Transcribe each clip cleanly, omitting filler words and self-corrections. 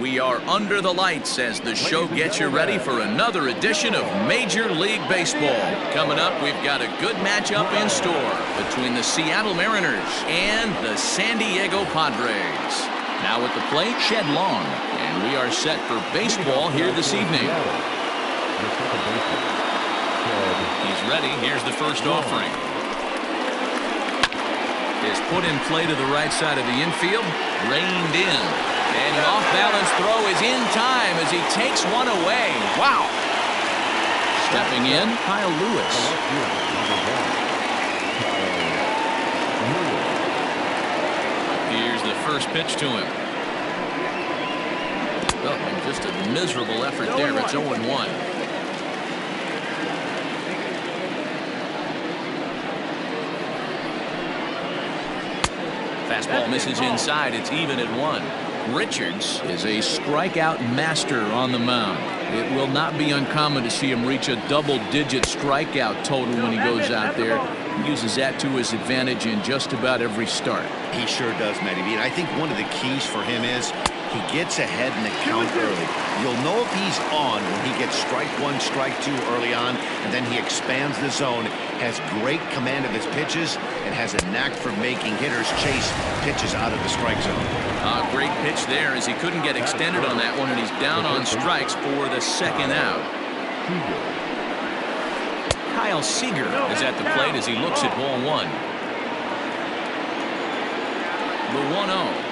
We are under the lights as the show gets you ready for another edition of Major League Baseball. Coming up, we've got a good matchup in store between the Seattle Mariners and the San Diego Padres. Now at the plate, Shed Long, and we are set for baseball here this evening. He's ready. Here's the first offering. Is put in play to the right side of the infield, reined in. And an off-balance throw is in time as he takes one away. Wow. Stepping in, Kyle Lewis. Here's the first pitch to him. Oh, and just a miserable effort there. It's 0-1. Fastball misses inside. It's even at 1. Richards is a strikeout master on the mound. It will not be uncommon to see him reach a double-digit strikeout total when he goes out there. He uses that to his advantage in just about every start. He sure does, Matty B. And I think one of the keys for him is he gets ahead in the count early. You'll know if he's on when he gets strike one, strike two early on, and then he expands the zone, has great command of his pitches, and has a knack for making hitters chase pitches out of the strike zone. Great pitch there as he couldn't get extended on that one, and he's down on strikes for the second out. Kyle Seager is at the plate as he looks at ball 1. The 1-0.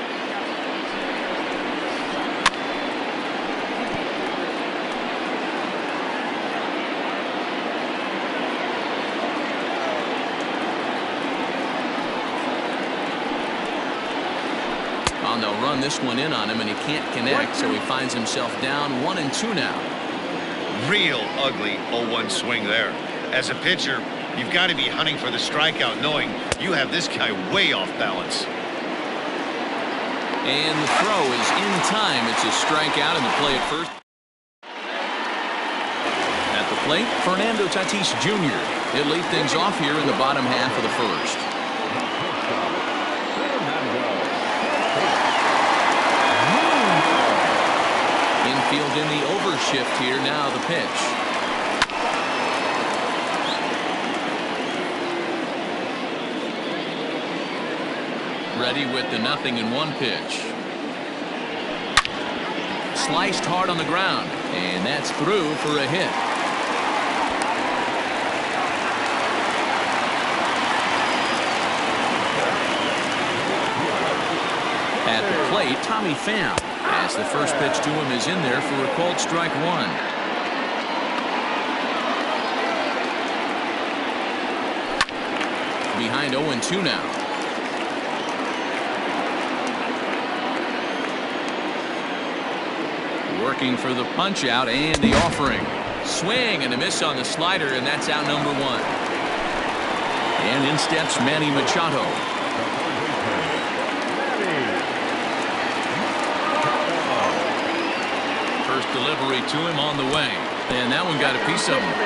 They'll run this one in on him, and he can't connect, so he finds himself down 1-2 now. Real ugly 0-1 swing there. As a pitcher, you've got to be hunting for the strikeout, knowing you have this guy way off balance. And the throw is in time. It's a strikeout, and the play at first. At the plate, Fernando Tatis Jr. He'll lead things off here in the bottom half of the first. Infield in the overshift here. Now the pitch. Ready with the 0-1 pitch. Sliced hard on the ground, and that's through for a hit. At the plate, Tommy Pham. As the first pitch to him is in there for a called strike 1. Behind 0-2 now. Working for the punch out and the offering. Swing and a miss on the slider, and that's out number 1. And in steps Manny Machado. Delivery to him on the way, and that one got a piece of him.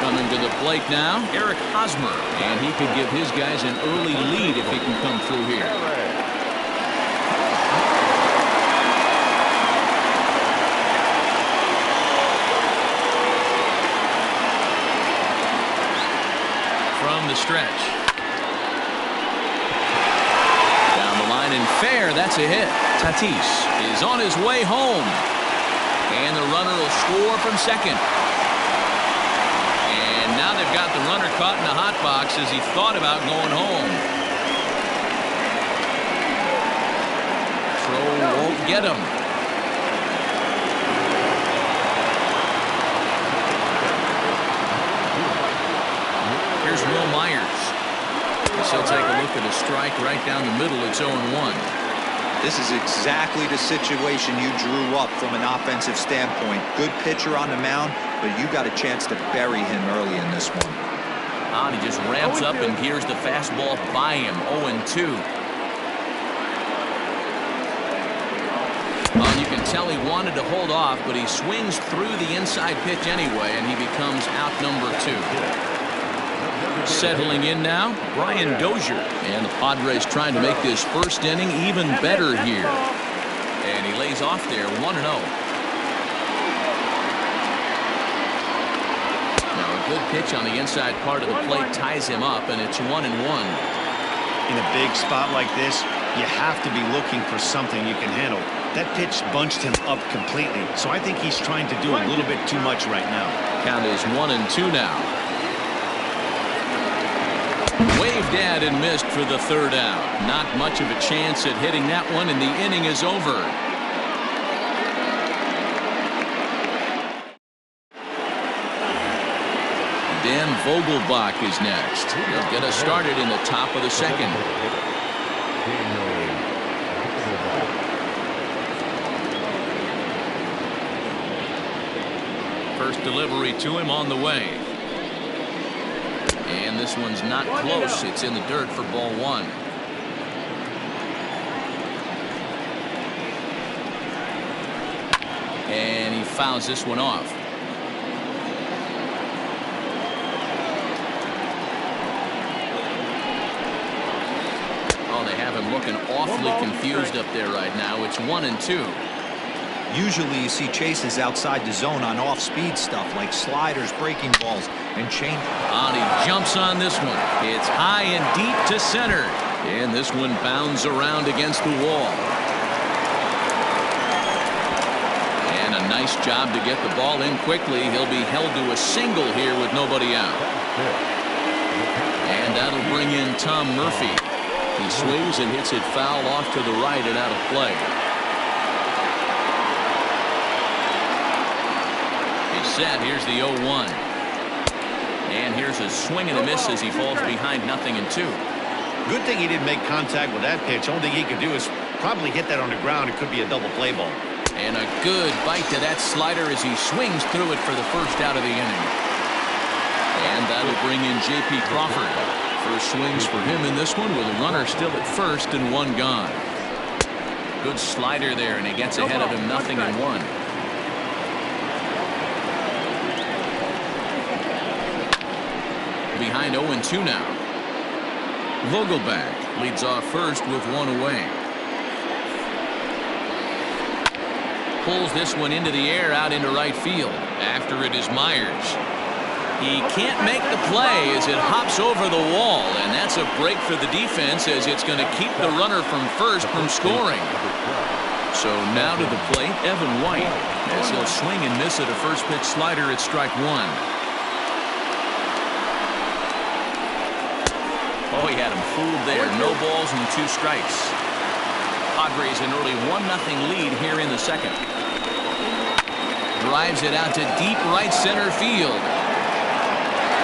Coming to the plate now, Eric Hosmer, and he could give his guys an early lead if he can come through here. From the stretch. Down the line and fair, that's a hit. Tatis is on his way home, and the runner will score from second. And now they've got the runner caught in the hot box as he thought about going home. Throw won't get him. Here's Will Myers. He'll take a look at a strike right down the middle. It's 0-1. This is exactly the situation you drew up from an offensive standpoint. Good pitcher on the mound, but you got a chance to bury him early in this one. He just ramps up and here's the fastball by him. 0-2. You can tell he wanted to hold off, but he swings through the inside pitch anyway, and he becomes out number 2. Settling in now, Brian Dozier. And the Padres trying to make this first inning even better here. And he lays off there 1-0. Now a good pitch on the inside part of the plate ties him up, and it's 1-1. In a big spot like this, you have to be looking for something you can handle. That pitch bunched him up completely, so I think he's trying to do a little bit too much right now. Count is 1-2 now. Waved at and missed for the third out. Not much of a chance at hitting that one, and the inning is over. Dan Vogelbach is next. He'll get us started in the top of the second. First delivery to him on the way. And this one's not close. It's in the dirt for ball one. And he fouls this one off. Oh, they have him looking awfully confused up there right now. It's 1-2. Usually you see chases outside the zone on off-speed stuff like sliders, breaking balls, and change. And he jumps on this one. It's high and deep to center. And this one bounds around against the wall. And a nice job to get the ball in quickly. He'll be held to a single here with nobody out. And that'll bring in Tom Murphy. He swings and hits it foul off to the right and out of play. Set. Here's the 0-1. And here's a swing and a miss as he falls behind 0-2. Good thing he didn't make contact with that pitch. Only thing he could do is probably hit that on the ground. It could be a double play ball. And a good bite to that slider as he swings through it for the first out of the inning. And that'll bring in J.P. Crawford. First swings for him in this one with a runner still at first and one gone. Good slider there, and he gets ahead of him 0-1. Behind 0-2 now. Vogelbach leads off first with one away. Pulls this one into the air out into right field. After it is Myers. He can't make the play as it hops over the wall, and that's a break for the defense as it's going to keep the runner from first from scoring. So now to the plate, Evan White, as he'll swing and miss at a first pitch slider at strike one. Oh, he had him fooled there. No balls and 2 strikes. Padres an early 1-0 lead here in the second. Drives it out to deep right center field.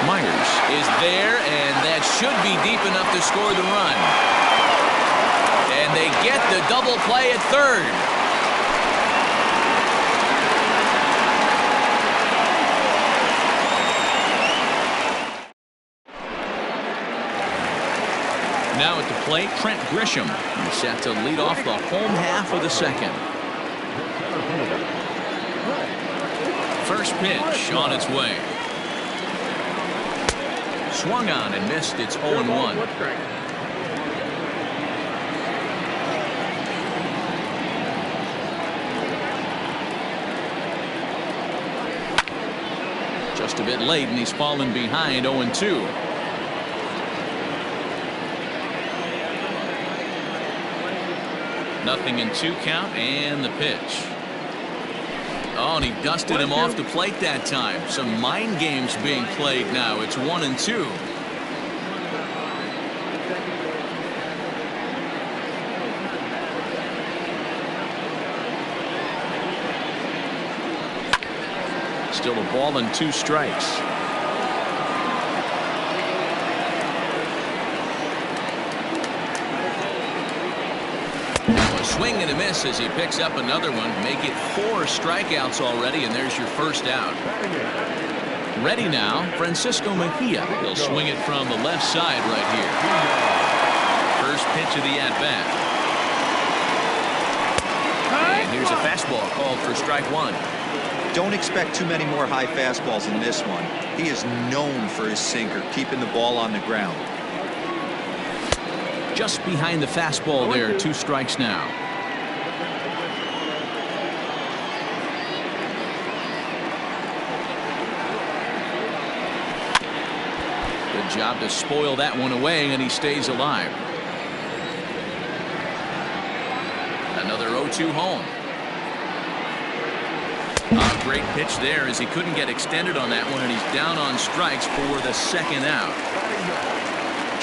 Myers is there, and that should be deep enough to score the run. And they get the double play at third. Now at the plate, Trent Grisham. He's set to lead off the home half of the second. First pitch on its way. Swung on and missed. It's 0-1. Just a bit late, and he's fallen behind 0-2. Nothing in 2 count, and the pitch. Oh, and he dusted him off the plate that time. Some mind games being played now. It's 1-2. Still a ball and 2 strikes. Swing and a miss as he picks up another one. Make it 4 strikeouts already, and there's your first out. Ready now, Francisco Mejia. He'll swing it from the left side right here. First pitch of the at-bat. And here's a fastball called for strike one. Don't expect too many more high fastballs in this one. He is known for his sinker, keeping the ball on the ground. Just behind the fastball there, 2 strikes now. Good job to spoil that one away, and he stays alive. Another 0-2 home. A great pitch there as he couldn't get extended on that one, and he's down on strikes for the 2nd out.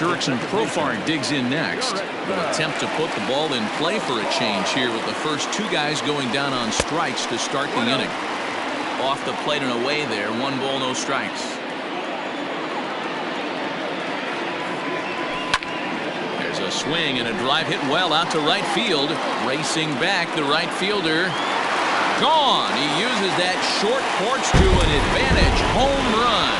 Jurickson Profar digs in next. Will attempt to put the ball in play for a change here with the first 2 guys going down on strikes to start the inning. Off the plate and away there, 1 ball, no strikes. There's a swing and a drive hit well out to right field. Racing back, the right fielder. Gone. He uses that short porch to an advantage home run.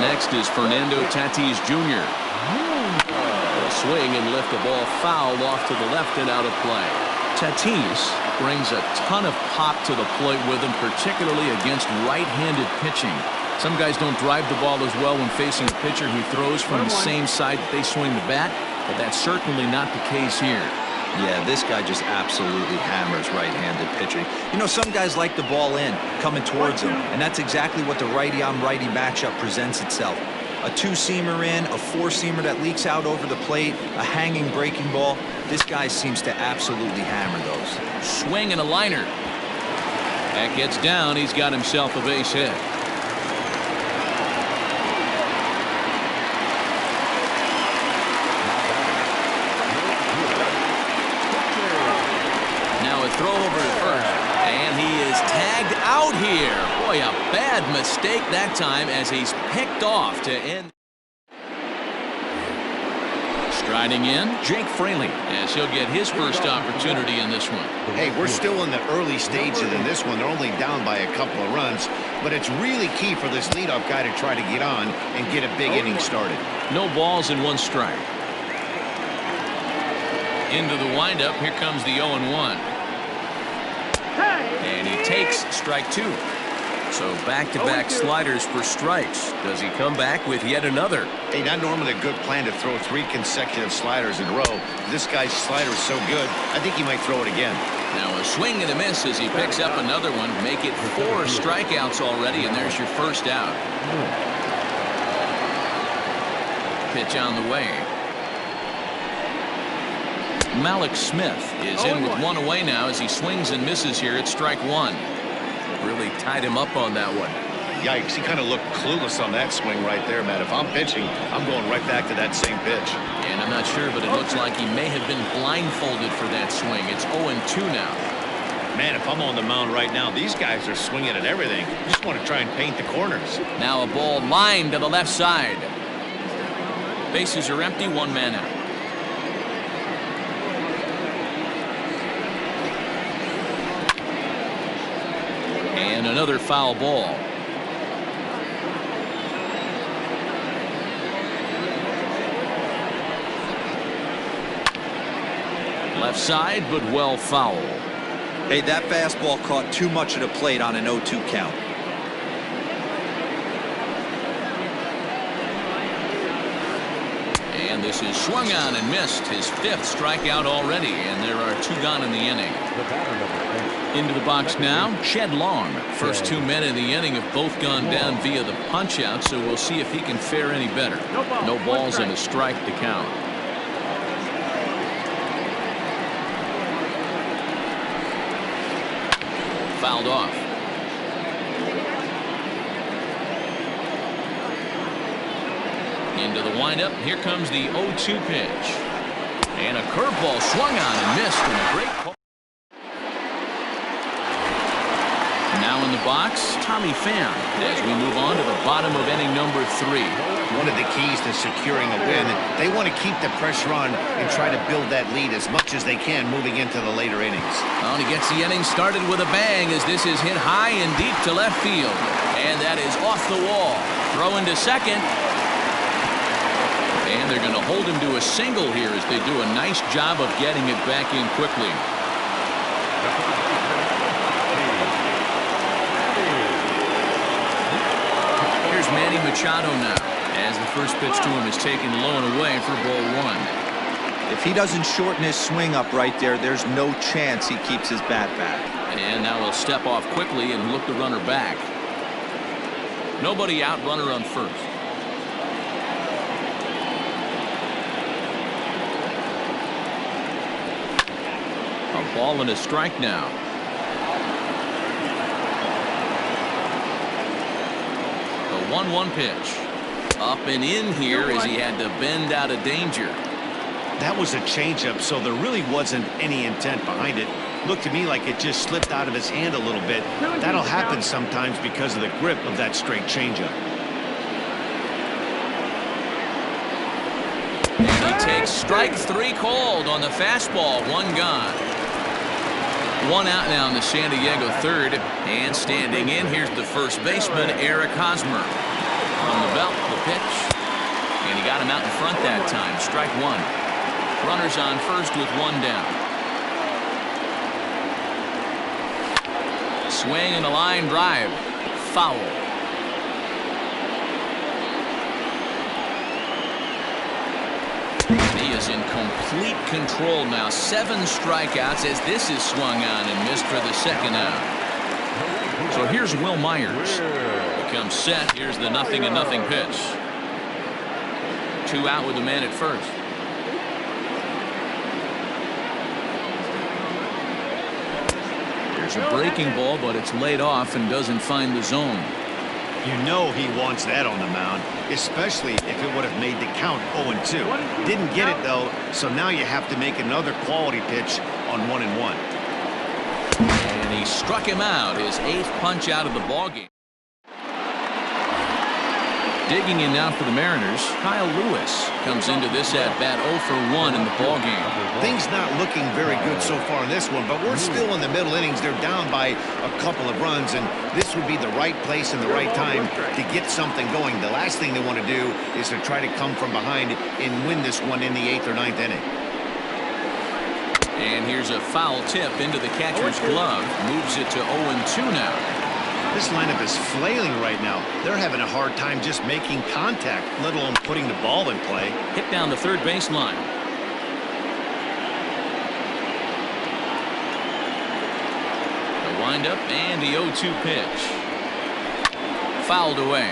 Next is Fernando Tatis Jr. A swing and lift the ball foul off to the left and out of play. Tatis brings a ton of pop to the plate with him, particularly against right-handed pitching. Some guys don't drive the ball as well when facing a pitcher who throws from the same side that they swing the bat, but that's certainly not the case here. Yeah, this guy just absolutely hammers right-handed pitching. You know, some guys like the ball in, coming towards them, and that's exactly what the righty-on-righty matchup presents itself. A 2-seamer in, a 4-seamer that leaks out over the plate, a hanging breaking ball. This guy seems to absolutely hammer those. Swing and a liner. That gets down. He's got himself a base hit. Throw over to first, and he is tagged out here. Boy, a bad mistake that time as he's picked off to end. Striding in, Jake Fraley, as he'll get his first opportunity in this one. Hey, we're still in the early stages in this one. They're only down by a couple of runs, but it's really key for this leadoff guy to try to get on and get a big inning started. No balls and 1 strike. Into the windup, here comes the 0-1. And he takes strike 2. So back-to-back sliders for strikes. Does he come back with yet another? Hey, not normally a good plan to throw 3 consecutive sliders in a row. This guy's slider is so good, I think he might throw it again. Now a swing and a miss as he picks up another one. Make it 4 strikeouts already, and there's your first out. Pitch on the way. Malik Smith is in with 1 away now as he swings and misses here at strike 1. Really tied him up on that one. Yikes, he kind of looked clueless on that swing right there, man. If I'm pitching, I'm going right back to that same pitch. And I'm not sure, but it looks like he may have been blindfolded for that swing. It's 0-2 now. Man, if I'm on the mound right now, these guys are swinging at everything. Just want to try and paint the corners. Now a ball lined to the left side. Bases are empty, 1 man out. And another foul ball. Left side, but well foul. Hey, that fastball caught too much of the plate on an 0-2 count. And this is swung on and missed. His 5th strikeout already, and there are 2 gone in the inning. Into the box now, Shed Long. First 2 men in the inning have both gone down via the punch-out, so we'll see if he can fare any better. No balls and a strike to count. Fouled off. Into the windup. Here comes the 0-2 pitch. And a curveball swung on and missed. And a great call. Now in the box, Tommy Pham, as we move on to the bottom of inning number 3. One of the keys to securing a win, they want to keep the pressure on and try to build that lead as much as they can moving into the later innings. Well, and he gets the inning started with a bang as this is hit high and deep to left field. And that is off the wall. Throw into second. And they're going to hold him to a single here as they do a nice job of getting it back in quickly. Here's Manny Machado now, as the first pitch to him is taken low and away for ball one. If he doesn't shorten his swing up right there, there's no chance he keeps his bat back. And now he'll step off quickly and look the runner back. Nobody out, runner on first. A ball and a strike now. The 1-1 pitch. Up and in here as he had to bend out of danger. That was a changeup, so there really wasn't any intent behind it. Looked to me like it just slipped out of his hand a little bit. That'll happen sometimes because of the grip of that straight changeup. And he takes strike three called on the fastball. One gone. One out now in the San Diego third. And standing in, here's the first baseman, Eric Hosmer. On the belt, the pitch. And he got him out in front that time. Strike one. Runners on first with one down. Swing and a line drive. Foul. He is in complete control now. 7 strikeouts as this is swung on and missed for the second out. So here's Will Myers. Becomes set. Here's the 0-0 pitch. 2 out with the man at first. There's a breaking ball, but it's laid off and doesn't find the zone. You know he wants that on the mound, especially if it would have made the count 0-2. Didn't get it, though, so now you have to make another quality pitch on 1-1. And he struck him out, his 8th punch out of the ballgame. Digging in now for the Mariners, Kyle Lewis comes into this at-bat 0 for 1 in the ballgame. Things not looking very good so far in this one, but we're still in the middle innings. They're down by a couple of runs, and this would be the right place and the right time to get something going. The last thing they want to do is to try to come from behind and win this one in the 8th or 9th inning. And here's a foul tip into the catcher's glove. Moves it to 0-2 now. This lineup is flailing right now. They're having a hard time just making contact, let alone putting the ball in play. Hit down the third baseline. The windup and the 0-2 pitch. Fouled away.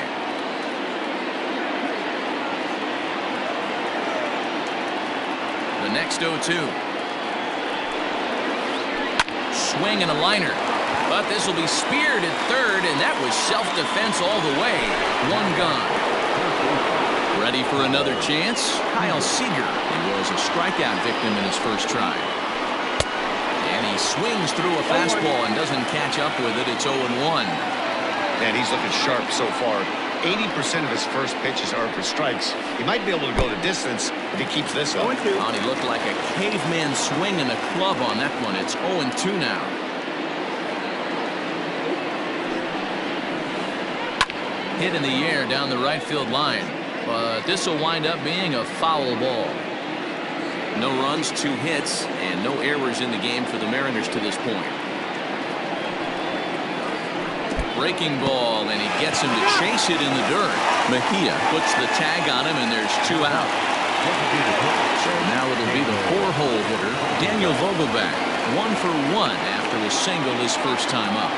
The next 0-2. Swing and a liner. But this will be speared at third, and that was self-defense all the way. 1 gone. Ready for another chance? Kyle Seager. He was a strikeout victim in his first try. And he swings through a fastball and doesn't catch up with it. It's 0-1. And he's looking sharp so far. 80% of his first pitches are for strikes. He might be able to go the distance if he keeps this up. And he looked like a caveman swinging a club on that one. It's 0-2 now. Hit in the air down the right field line, but this will wind up being a foul ball. No runs, 2 hits, and no errors in the game for the Mariners to this point. Breaking ball, and he gets him to chase it in the dirt. Mejia puts the tag on him, and there's 2 out. So now it'll be the 4-hole hitter, Daniel Vogelbach, 1 for 1 after a single his first time up.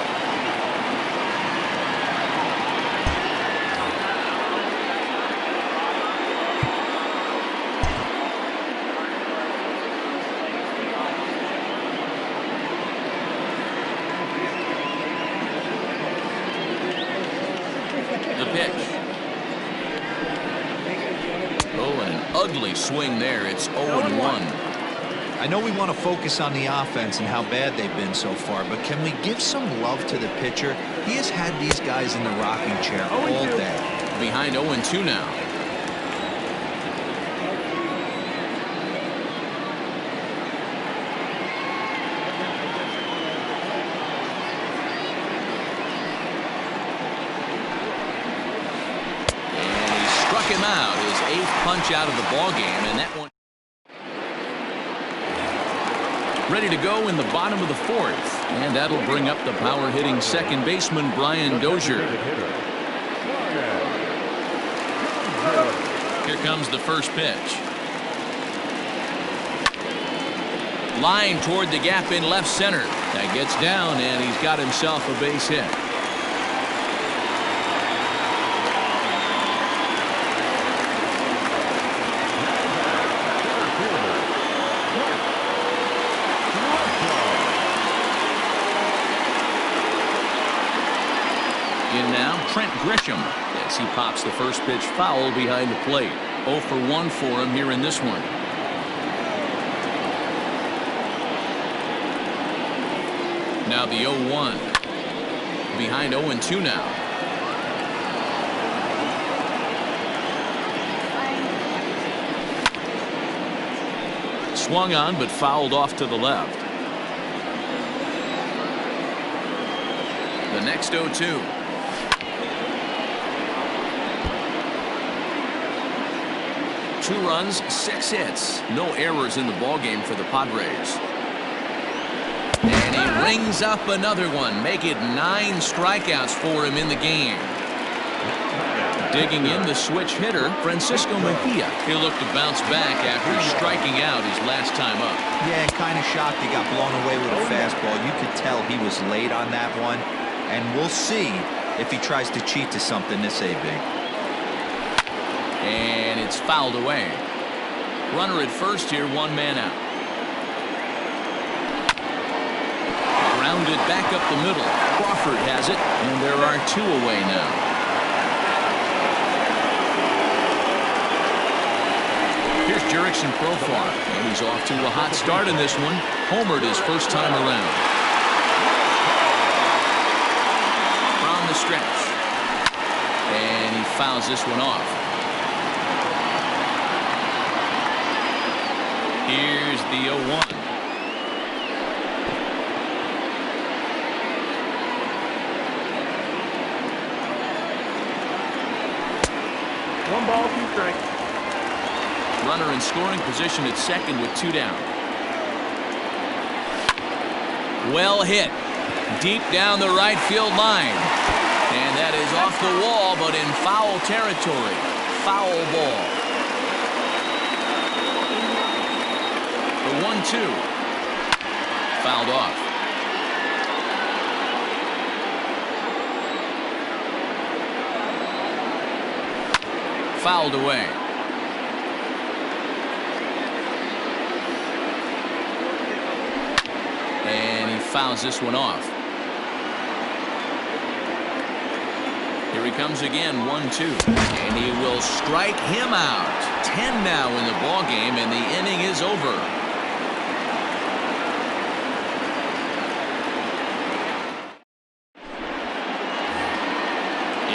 Ugly swing there. It's 0-1. I know we want to focus on the offense and how bad they've been so far, but can we give some love to the pitcher? He has had these guys in the rocking chair all day. Behind 0-2 now. him out. His 8th punch out of the ball game, and that one ready to go in the bottom of the 4th, and that'll bring up the power-hitting second baseman Brian Dozier. Here comes the first pitch. Line toward the gap in left center. That gets down, and he's got himself a base hit. In now, Trent Grisham, as he pops the first pitch foul behind the plate. 0 for 1 for him here in this one. Now the 0-1. Behind 0-2 now. Swung on, but fouled off to the left. The next 0-2. Two runs, 6 hits. No errors in the ballgame for the Padres. And he rings up another one, make it 9 strikeouts for him in the game. Digging in the switch hitter, Francisco Mejia. He'll look to bounce back after striking out his last time up. Yeah, kind of shocked he got blown away with a fastball. You could tell he was late on that one. And we'll see if he tries to cheat to something this big. And it's fouled away. Runner at first here, 1 man out. Grounded back up the middle. Crawford has it, and there are 2 away now. Here's Jurickson Profar, and he's off to a hot start in this one. Homered his first time around. From the stretch. And he fouls this one off. Here's the 0-1. One ball, 2 strikes. Runner in scoring position at second with 2 down. Well hit. Deep down the right field line. And that is off the wall, but in foul territory. Foul ball. The 1-2. Fouled off. Fouled away. And he fouls this one off. Here he comes again, 1-2. And he will strike him out. 10 now in the ball game, and the inning is over.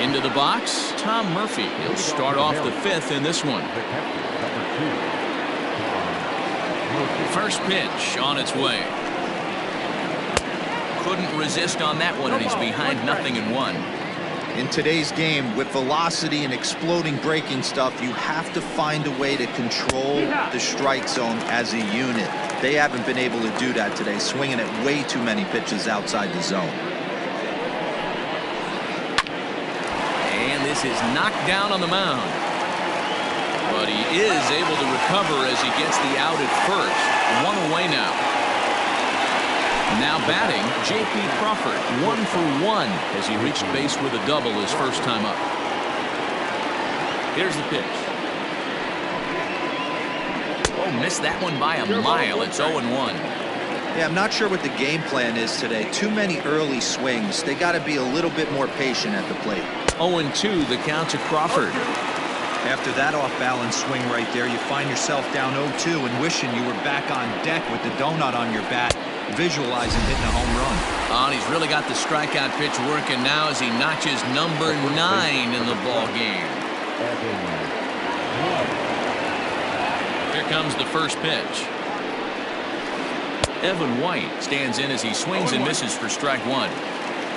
Into the box, Tom Murphy. He'll start off the 5th in this one. First pitch on its way. Couldn't resist on that one, and he's behind 0-1. In today's game, with velocity and exploding breaking stuff, you have to find a way to control the strike zone as a unit. They haven't been able to do that today, swinging at way too many pitches outside the zone. This is knocked down on the mound. But he is able to recover as he gets the out at first. 1 away now. Now batting, J.P. Crawford. 1 for 1 as he reached base with a double his first time up. Here's the pitch. Oh, missed that one by a mile. It's 0-1. Yeah, I'm not sure what the game plan is today. Too many early swings. They got to be a little bit more patient at the plate. 0-2 the count to Crawford. After that off-balance swing right there, you find yourself down 0-2 and wishing you were back on deck with the donut on your bat, visualizing hitting a home run. Oh, and he's really got the strikeout pitch working now as he notches number 9 in the ball game. Here comes the first pitch. Evan White stands in as he swings and misses for strike 1.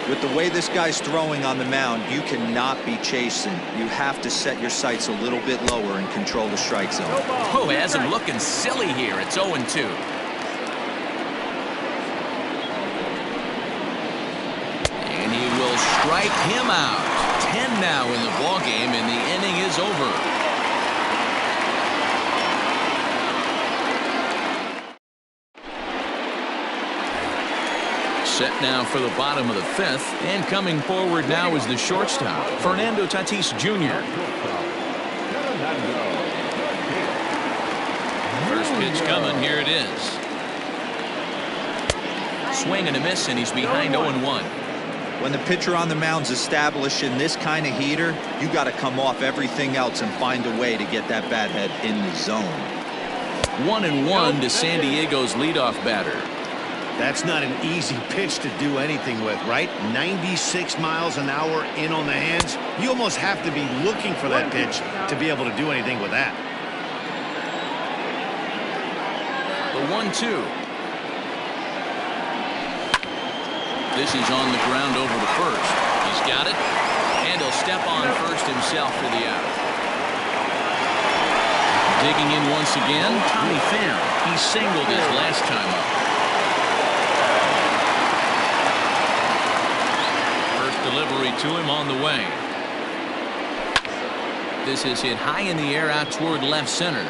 With the way this guy's throwing on the mound, you cannot be chasing. You have to set your sights a little bit lower and control the strike zone. Oh, has him looking silly here. It's 0-2. And he will strike him out. 10 now in the ballgame, and the inning is over. Set now for the bottom of the 5th, and coming forward now is the shortstop, Fernando Tatis Jr. First pitch coming, here it is. Swing and a miss, and he's behind 0-1. When the pitcher on the mound's establishing this kind of heater, you got to come off everything else and find a way to get that bat head in the zone. 1-1 to San Diego's leadoff batter. That's not an easy pitch to do anything with, right? 96 miles an hour in on the hands. You almost have to be looking for that pitch to be able to do anything with that. The 1-2. This is on the ground over to first. He's got it, and he'll step on first himself for the out. Digging in once again, Tommy Pham. He singled his last time up. Delivery to him on the way. This is hit high in the air out toward left center.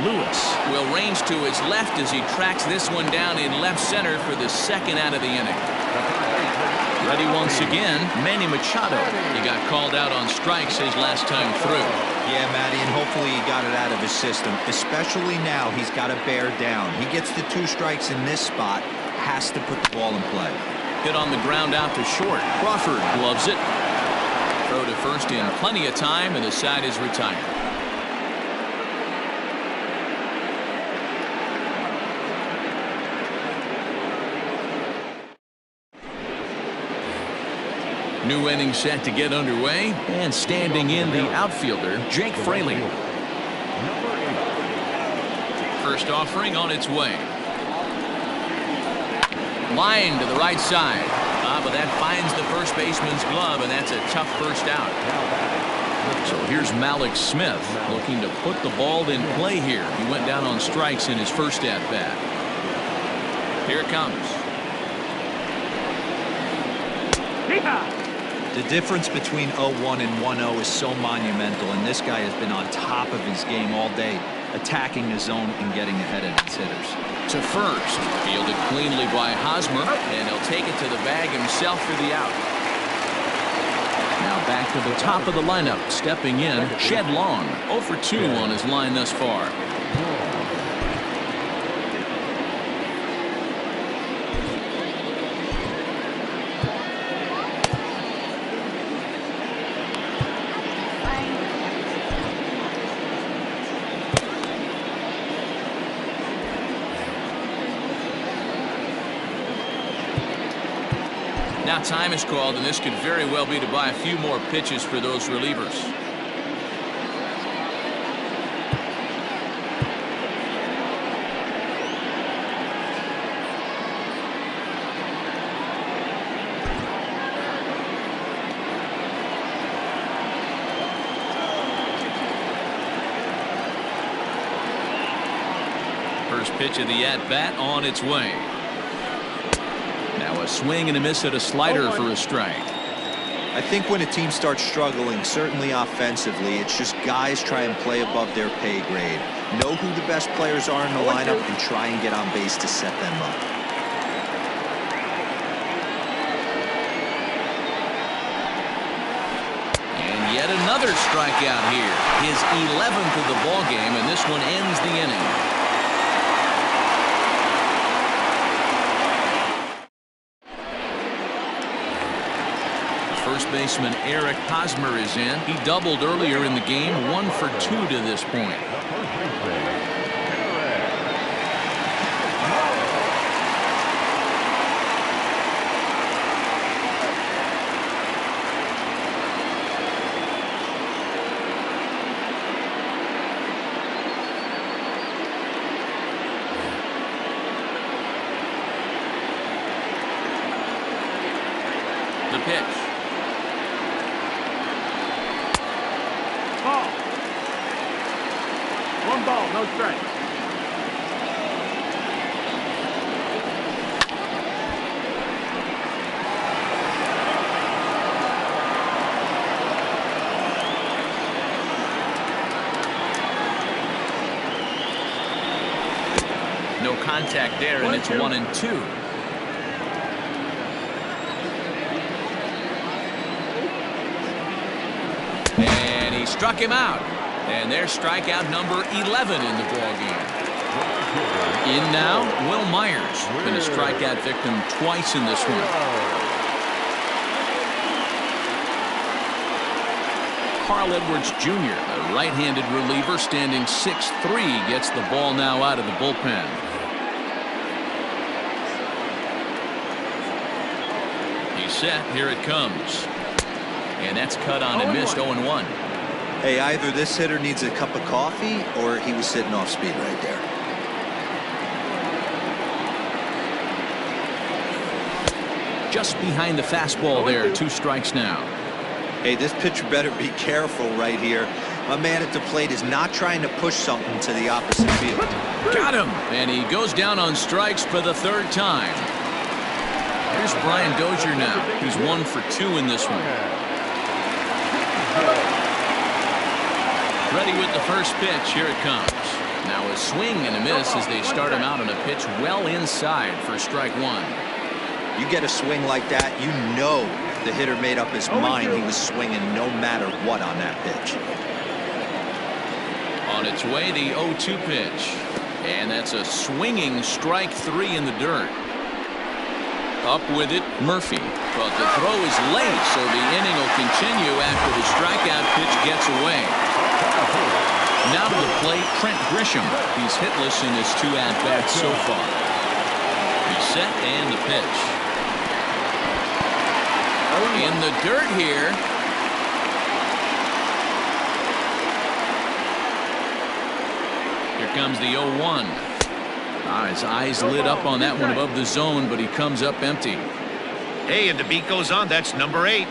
Lewis will range to his left as he tracks this one down in left center for the second out of the inning. Ready once again, Manny Machado. He got called out on strikes his last time through. Yeah, Matty, and hopefully he got it out of his system. Especially now, he's got to bear down. He gets the 2 strikes in this spot, has to put the ball in play. Hit on the ground out to short. Crawford gloves it. Throw to first in plenty of time, and the side is retired. New inning set to get underway, and standing in the outfielder, Jake Fraley. First offering on its way. Line to the right side. But that finds the first baseman's glove, and that's a tough first out. So here's Malik Smith looking to put the ball in play here. He went down on strikes in his first at-bat. Here it comes. The difference between 0-1 and 1-0 is so monumental, and this guy has been on top of his game all day, attacking the zone and getting ahead of his hitters. To first, fielded cleanly by Hosmer, and he'll take it to the bag himself for the out. Now back to the top of the lineup, stepping in, Shed Long, 0 for 2 on his line thus far. Now time is called, and this could very well be to buy a few more pitches for those relievers. First pitch of the at-bat on its way. Now a swing and a miss at a slider for a strike. I think when a team starts struggling, certainly offensively, it's just guys try and play above their pay grade. Know who the best players are in the lineup and try and get on base to set them up. And yet another strikeout here. His 11th of the ballgame, and this one ends the inning. First baseman Eric Hosmer is in. He doubled earlier in the game, 1 for 2 to this point. One ball, no strikes. No contact there, and it's 1-2. And he struck him out. And there's strikeout number 11 in the ballgame. In now, Will Myers. Been a strikeout victim twice in this one. Carl Edwards Jr., a right-handed reliever standing 6'3", gets the ball now out of the bullpen. He's set. Here it comes. And that's cut on and missed. 0-1. Hey, either this hitter needs a cup of coffee or he was sitting off speed right there. Just behind the fastball there. 2 strikes now. Hey, this pitcher better be careful right here. My man at the plate is not trying to push something to the opposite field. Got him. And he goes down on strikes for the 3rd time. Here's Brian Dozier now. He's 1 for 2 in this one. Ready with the first pitch. Here it comes. Now a swing and a miss as they start him out on a pitch well inside for strike 1. You get a swing like that, you know the hitter made up his mind he was swinging no matter what on that pitch. On its way, the 0-2 pitch. And that's a swinging strike 3 in the dirt. Up with it, Murphy. But the throw is late, so the inning will continue after the strikeout pitch gets away. Now to the plate, Trent Grisham. He's hitless in his 2 at-bats so far. He's set and the pitch. In the dirt here. Here comes the 0-1. His eyes lit up on that one above the zone, but he comes up empty. Hey, and the beat goes on. That's number 8.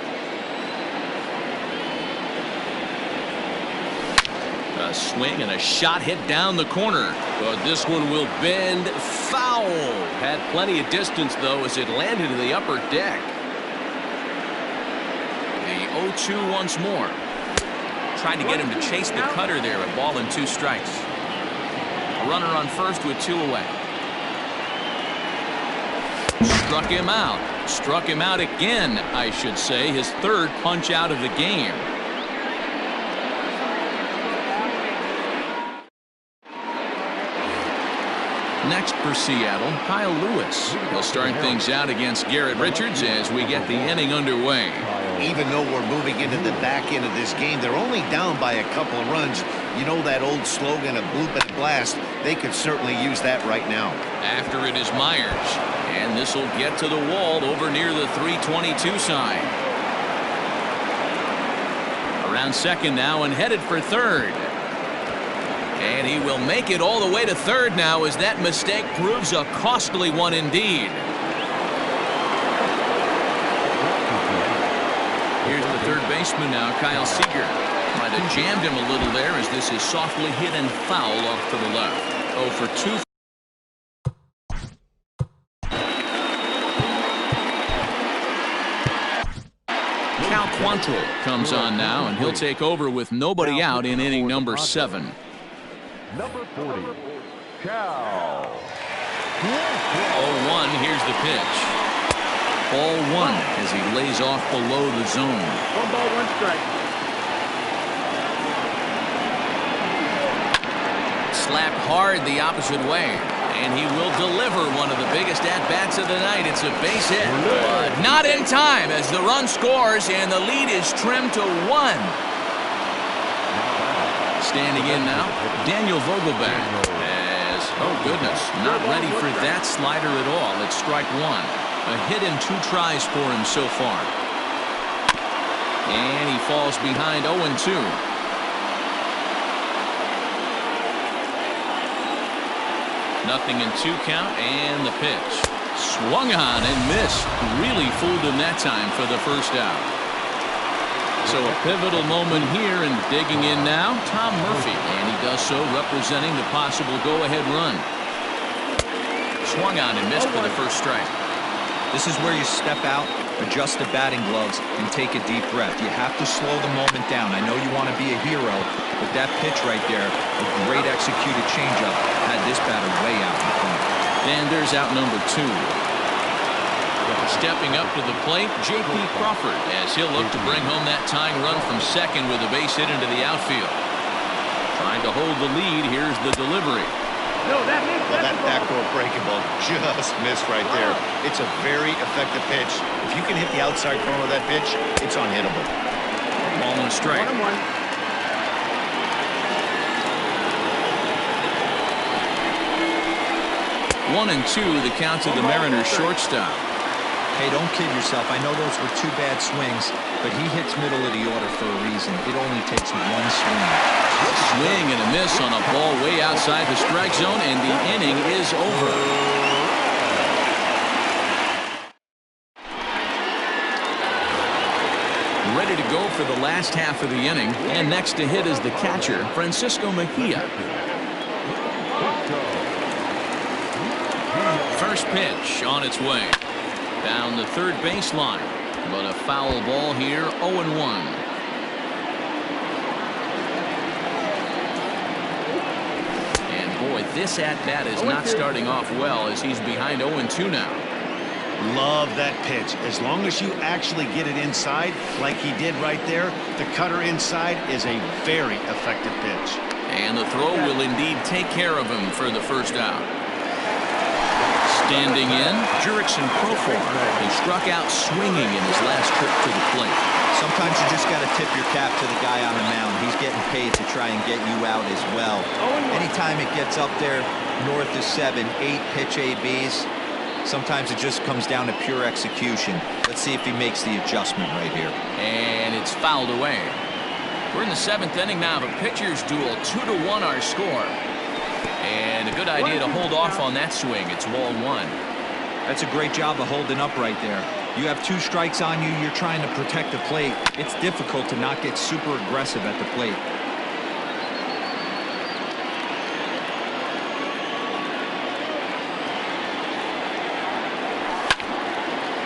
A swing and a shot hit down the corner. But this one will bend foul. Had plenty of distance, though, as it landed in the upper deck. The 0-2 once more. Tried to get him to chase the cutter there. A ball and 2 strikes. A runner on first with 2 away. Struck him out. Struck him out again, I should say. His 3rd punch out of the game. Next for Seattle, Kyle Lewis. He'll start things out against Garrett Richards as we get the inning underway. Even though we're moving into the back end of this game, they're only down by a couple of runs. You know that old slogan of bloop and blast. They could certainly use that right now. After it is Myers. And this will get to the wall over near the 322 sign. Around second now and headed for third. And he will make it all the way to third now as that mistake proves a costly one indeed. Here's the third baseman now, Kyle Seager. Might have jammed him a little there as this is softly hit and foul off to the left. 0 for 2. Cal Quantrill comes on now, and he'll take over with nobody out in inning number 7. Number 40, Cal. 0-1, here's the pitch. Ball 1 as he lays off below the zone. 1 ball, 1 strike. Slapped hard the opposite way. And he will deliver one of the biggest at-bats of the night. It's a base hit. But not in time as the run scores and the lead is trimmed to 1. Standing in now, Daniel Vogelbach. As, oh goodness, not ready for that slider at all. It's strike 1. A hit in 2 tries for him so far. And he falls behind 0-2. Nothing in 2 count, and the pitch. Swung on and missed. Really fooled him that time for the first out. So a pivotal moment here, and digging in now, Tom Murphy. And he does so representing the possible go-ahead run. Swung on and missed for the first strike. This is where you step out, adjust the batting gloves, and take a deep breath. You have to slow the moment down. I know you want to be a hero, but that pitch right there, a great executed changeup, had this batter way out in front. And there's out number 2. Stepping up to the plate, J.P. Crawford, as he'll look to bring home that tying run from second with a base hit into the outfield. Trying to hold the lead. Here's the delivery. No, that missed. Well, that backdoor breaking ball just missed right there. It's a very effective pitch. If you can hit the outside corner of that pitch, it's unhittable. Ball and a strike. 1-2, the count to the Mariners shortstop. Hey, don't kid yourself. I know those were 2 bad swings, but he hits middle of the order for a reason. It only takes 1 swing. Swing and a miss on a ball way outside the strike zone, and the inning is over. Ready to go for the last half of the inning, and next to hit is the catcher, Francisco Mejia. First pitch on its way. Down the third baseline, but a foul ball here, 0-1. And boy, this at-bat is not starting off well as he's behind 0-2 now. Love that pitch. As long as you actually get it inside, like he did right there, the cutter inside is a very effective pitch. And the throw will indeed take care of him for the first out. Standing in, Jurickson Profar, who struck out swinging in his last trip to the plate. Sometimes you just got to tip your cap to the guy on the mound. He's getting paid to try and get you out as well. Anytime it gets up there north of 7, 8 pitch ABs, sometimes it just comes down to pure execution. Let's see if he makes the adjustment right here. And it's fouled away. We're in the 7th inning now of a pitcher's duel. 2-1 our score. And a good idea to hold off on that swing. It's ball 1. That's a great job of holding up right there. You have 2 strikes on you. You're trying to protect the plate. It's difficult to not get super aggressive at the plate.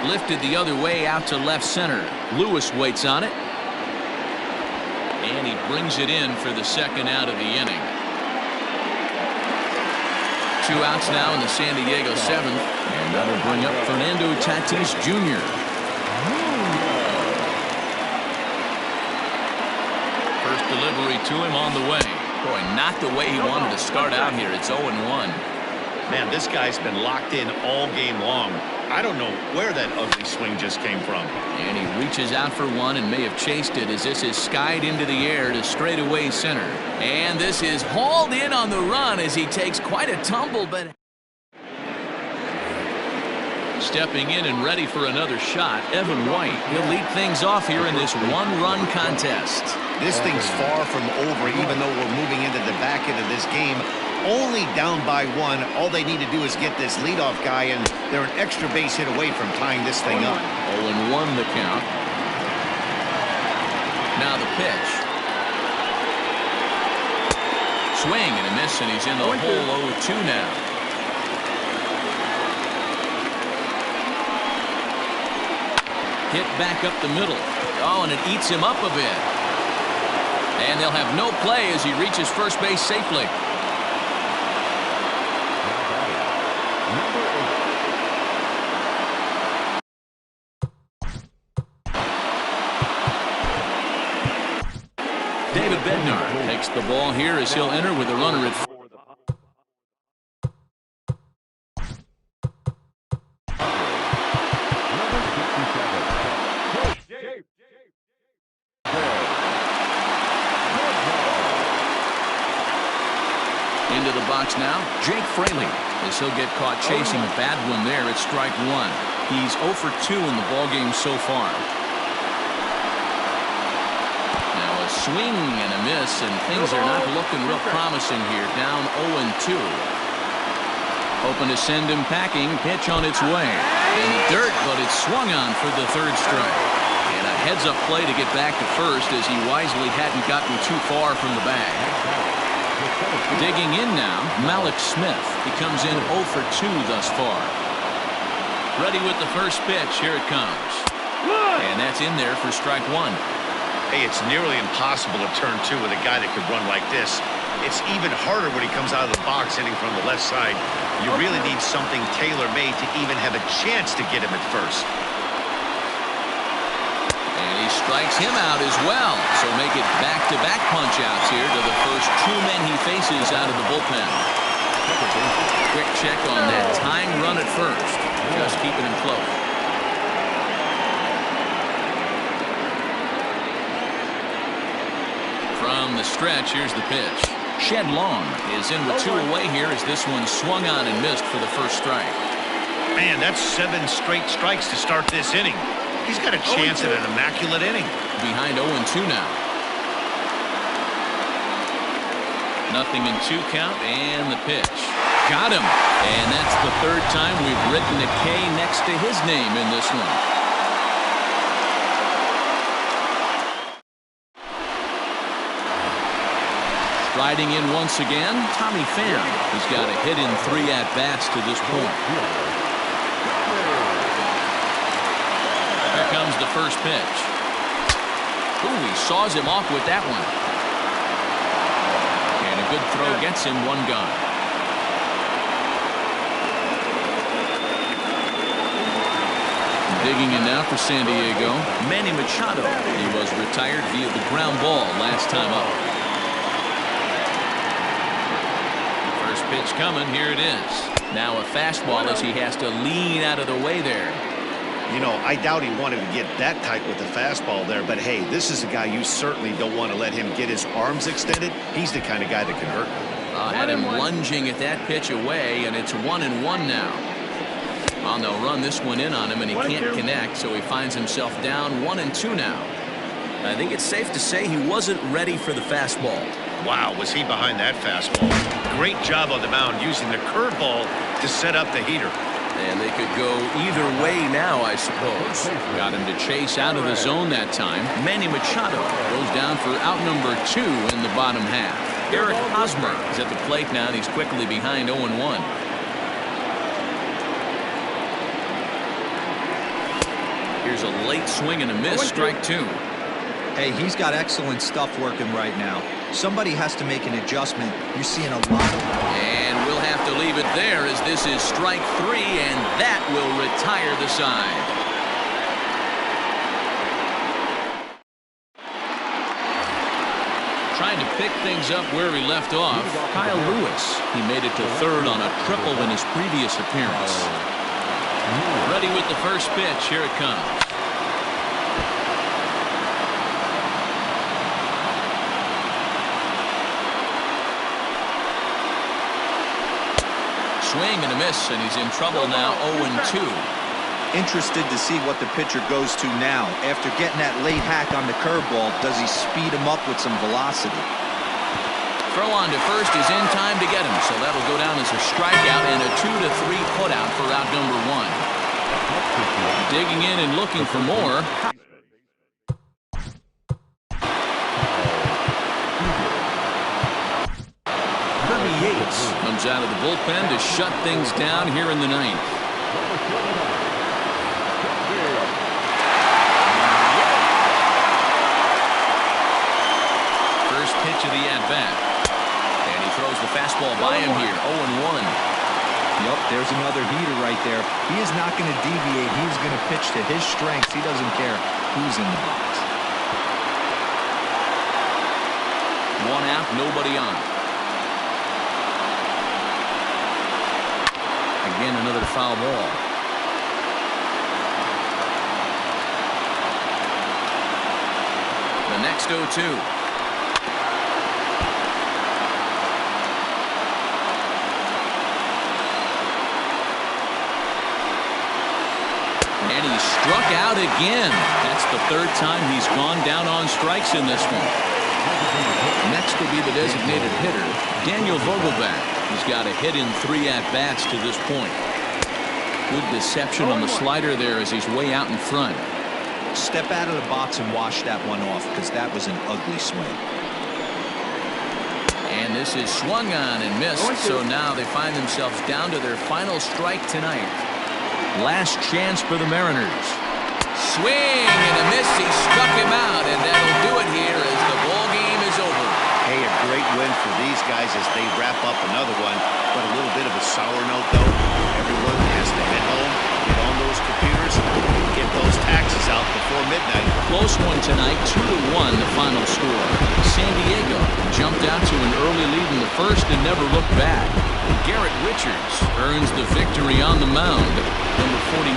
Lifted the other way out to left center. Lewis waits on it. And he brings it in for the second out of the inning. 2 outs now in the San Diego 7th, and that'll bring up Fernando Tatis Jr. First delivery to him on the way. Boy, not the way he wanted to start out here. It's 0-1. Man, this guy's been locked in all game long. I don't know where that ugly swing just came from. And he reaches out for one and may have chased it as this is skied into the air to straightaway center. And this is hauled in on the run as he takes quite a tumble, but stepping in and ready for another shot, Evan White. He'll lead things off here in this 1-run contest. This thing's far from over, even though we're moving into the back end of this game. Only down by 1. All they need to do is get this leadoff guy, and they're an extra base hit away from tying this thing up. 0-1 the count. Now the pitch. Swing and a miss, and he's in the hole 0-2 now. Hit back up the middle. Oh, and it eats him up a bit. And they'll have no play as he reaches first base safely. David Bednar takes the ball here as he'll enter with a runner at first. Into the box now, Jake Fraley, as he'll get caught chasing a bad one there at strike 1. He's 0 for 2 in the ballgame so far. Now a swing and a miss, and things are not looking real promising here. Down 0-2. Hoping to send him packing. Pitch on its way. In the dirt, but it's swung on for the third strike. And a heads-up play to get back to first as he wisely hadn't gotten too far from the bag. Digging in now, Malik Smith. He comes in 0 for 2 thus far. Ready with the first pitch. Here it comes. And that's in there for strike one. Hey, it's nearly impossible to turn two with a guy that could run like this. It's even harder when he comes out of the box hitting from the left side. You really need something tailor-made to even have a chance to get him at first. And he strikes him out as well. So make it back-to-back punch-outs here to the first 2 men he faces out of the bullpen. Quick check on that tying run at first. Just keeping him close. From the stretch, here's the pitch. Shed Long is in with 2 away here as this one swung on and missed for the first strike. Man, that's 7 straight strikes to start this inning. He's got a chance at an immaculate inning. Behind 0-2 now. Nothing in 2 count, and the pitch. Got him. And that's the 3rd time we've written a K next to his name in this one. Riding in once again, Tommy Pham. He's got a hit in 3 at-bats to this point. Here comes the first pitch. Ooh, he saws him off with that one. And a good throw gets him 1 gone. Digging in now for San Diego, Manny Machado. He was retired via the ground ball last time up. First pitch coming, here it is. Now a fastball as he has to lean out of the way there. You know, I doubt he wanted to get that tight with the fastball there, but hey, this is a guy you certainly don't want to let him get his arms extended. He's the kind of guy that can hurt. Had him lunging at that pitch away, and it's 1-1 now. Well, they'll run this one in on him, and he can't connect, so he finds himself down 1-2 now. I think it's safe to say he wasn't ready for the fastball. Wow, was he behind that fastball. Great job on the mound using the curveball to set up the heater. And they could go either way now, I suppose. Got him to chase out of the zone that time. Manny Machado goes down for out number 2 in the bottom half. Eric Hosmer is at the plate now, and he's quickly behind 0-1. Here's a late swing and a miss, strike 2. Hey, he's got excellent stuff working right now. Somebody has to make an adjustment. You're seeing a lot of... And we'll have to leave it there as this is strike 3, and that will retire the side. Trying to pick things up where he left off, Kyle Lewis. He made it to 3rd on a triple in his previous appearance. Ready with the first pitch. Here it comes. Swing and a miss, and he's in trouble now, 0-2. Interested to see what the pitcher goes to now. After getting that late hack on the curveball, does he speed him up with some velocity? Throw on to first is in time to get him, so that'll go down as a strikeout and a 2-3 putout for out number 1. Digging in and looking for more. Yates comes out of the bullpen to shut things down here in the 9th. First pitch of the at-bat. And he throws the fastball by him here, 0-1. Yep, there's another heater right there. He is not going to deviate. He's going to pitch to his strengths. He doesn't care who's in the box. 1 out, nobody on. Again, another foul ball. The next 0-2. And he struck out again. That's the 3rd time he's gone down on strikes in this one. Next will be the designated hitter, Daniel Vogelbach. He's got a hit in 3 at-bats to this point. Good deception on the slider there as he's way out in front. step out of the box and wash that one off, because that was an ugly swing. And this is swung on and missed, so now they find themselves down to their final strike tonight. Last chance for the Mariners. Swing and a miss. He struck him out, and that'll do it here as the ball game is over. Hey, a great win for these guys as they wrap up another one, but a little bit of a sour note, though. Everyone has to head home, get on those computers, and get those taxes out before midnight. Close one tonight, 2-1 the final score. San Diego jumped out to an early lead in the first and never looked back. Garrett Richards earns the victory on the mound. Number 49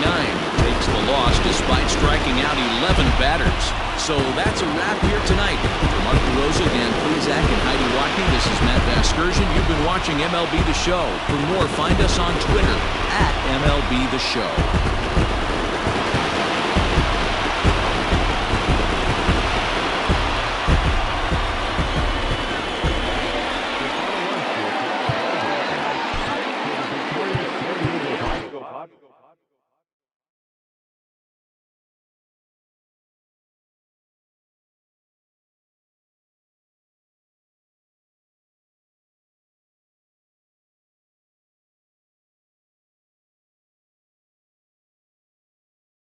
takes the loss despite striking out 11 batters. So that's a wrap here tonight. For Mark DeRosa, Dan Plesac, and Heidi Watney, this is Matt Vasgersian. You've been watching MLB The Show. For more, find us on Twitter @MLB The Show.